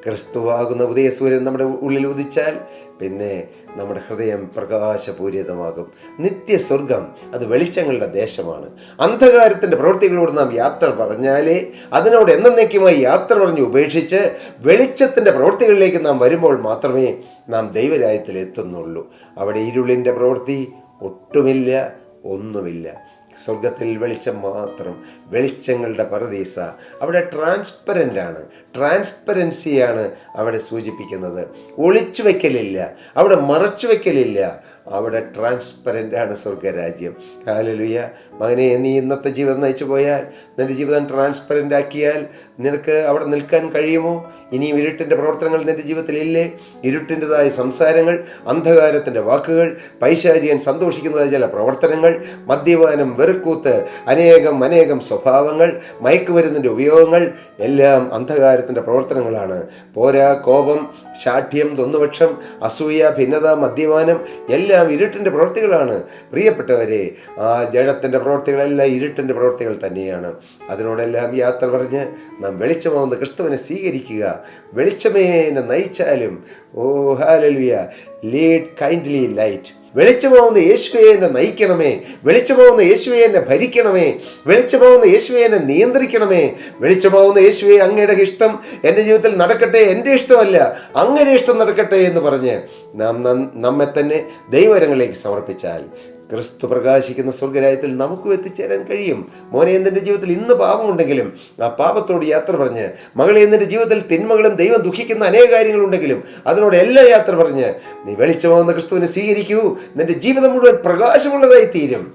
ക്രിസ്തുവാകുന്ന ഉദയസൂര്യൻ നമ്മുടെ ഉള്ളിൽ ഉദിച്ചാൽ പിന്നെ നമ്മുടെ ഹൃദയം പ്രകാശപൂരിതമാകും. നിത്യസ്വർഗം അത് വെളിച്ചങ്ങളുടെ ദേശമാണ്. അന്ധകാരത്തിൻ്റെ പ്രവൃത്തികളോട് നാം യാത്ര പറഞ്ഞാലേ, അതിനോട് എന്നേക്കുമായി യാത്ര പറഞ്ഞ് ഉപേക്ഷിച്ച് വെളിച്ചത്തിൻ്റെ പ്രവൃത്തികളിലേക്ക് നാം വരുമ്പോൾ മാത്രമേ നാം ദൈവരാജ്യത്തിൽ എത്തുന്നുള്ളൂ. അവിടെ ഇരുളിൻ്റെ പ്രവൃത്തി ഒട്ടുമില്ല, ഒന്നുമില്ല. സ്വർഗത്തിൽ വെളിച്ചം മാത്രം, വെളിച്ചങ്ങളുടെ പറുദീസ. അവിടെ ട്രാൻസ്പെറൻ്റാണ്, ട്രാൻസ്പെറൻസിയാണ് അവിടെ സൂചിപ്പിക്കുന്നത്. ഒളിച്ചു വയ്ക്കലില്ല, അവിടെ മറച്ചു വയ്ക്കലില്ല, അവിടെ ട്രാൻസ്പെറൻ്റാണ് സ്വർഗരാജ്യം. ഹല്ലേലൂയ. മകനെ, നീ ഇന്നത്തെ ജീവിതം നയിച്ചു പോയാൽ, നിൻ്റെ ജീവിതം ട്രാൻസ്പെറൻ്റ് ആക്കിയാൽ നിനക്ക് അവിടെ നിൽക്കാൻ കഴിയുമോ? ഇനിയും ഇരുട്ടിൻ്റെ പ്രവർത്തനങ്ങൾ നിൻ്റെ ജീവിതത്തിലില്ലേ? ഇരുട്ടിൻ്റെതായ സംസാരങ്ങൾ, അന്ധകാരത്തിൻ്റെ വാക്കുകൾ, പൈശാചികൻ സന്തോഷിക്കുന്നതായ ചില പ്രവർത്തനങ്ങൾ, മദ്യപാനം, വെറുക്കൂത്ത്, അനേകം സ്വഭാവങ്ങൾ, മയക്കുമരുന്നിൻ്റെ ഉപയോഗങ്ങൾ എല്ലാം അന്ധകാരത്തിൻ്റെ പ്രവർത്തനങ്ങളാണ്. പോരാ, കോപം, ശാഠ്യം, ദ്വന്ദ്വപക്ഷം, അസൂയ, ഭിന്നത, മദ്യപാനം എല്ലാം ഇരുട്ടിൻ്റെ പ്രവൃത്തികളാണ്. പ്രിയപ്പെട്ടവരെ, ആ ജഡത്തിൻ്റെ പ്രവൃത്തികളെല്ലാം ഇരുട്ടിൻ്റെ പ്രവൃത്തികൾ തന്നെയാണ്. അതിനോടെല്ലാം യാത്ര പറഞ്ഞ് നാം വെളിച്ചമാവുന്ന ക്രിസ്തുവിനെ സ്വീകരിക്കുക. വെളിച്ചമേ എന്നെ നയിച്ചാലും, ഓ ഹല്ലേലൂയ, ലീഡ് കൈൻഡ്ലി ലൈറ്റ്. വെളിച്ചമാവുന്ന യേശുവേ എന്നെ നയിക്കണമേ, വെളിച്ചമാവുന്ന യേശുവേ എന്നെ ഭരിക്കണമേ, വെളിച്ചമാവുന്ന യേശുവേ എന്നെ നിയന്ത്രിക്കണമേ, വെളിച്ചമാവുന്ന യേശുവേ അങ്ങയുടെ ഇഷ്ടം എൻ്റെ ജീവിതത്തിൽ നടക്കട്ടെ, എൻ്റെ ഇഷ്ടമല്ല അങ്ങയുടെ ഇഷ്ടം നടക്കട്ടെ എന്ന് പറഞ്ഞ് നാം നമ്മെ തന്നെ ദൈവകരങ്ങളിലേക്ക് സമർപ്പിച്ചാൽ ക്രിസ്തു പ്രകാശിക്കുന്ന സ്വർഗരാജ്യത്തിൽ നമുക്കും എത്തിച്ചേരാൻ കഴിയും. മോനെ, നിൻ്റെ ജീവിതത്തിൽ ഇന്ന് പാപമുണ്ടെങ്കിലും ആ പാപത്തോട് യാത്ര പറഞ്ഞ്, മകളെ, നിൻ്റെ ജീവിതത്തിൽ തിന്മകളും ദൈവം ദുഃഖിക്കുന്ന അനേക കാര്യങ്ങളുണ്ടെങ്കിലും അതിനോട് എല്ലാം യാത്ര പറഞ്ഞ് നീ വെളിച്ചമാവുന്ന ക്രിസ്തുവിനെ സ്വീകരിക്കൂ. നിൻ്റെ ജീവിതം മുഴുവൻ പ്രകാശമുള്ളതായി തീരും.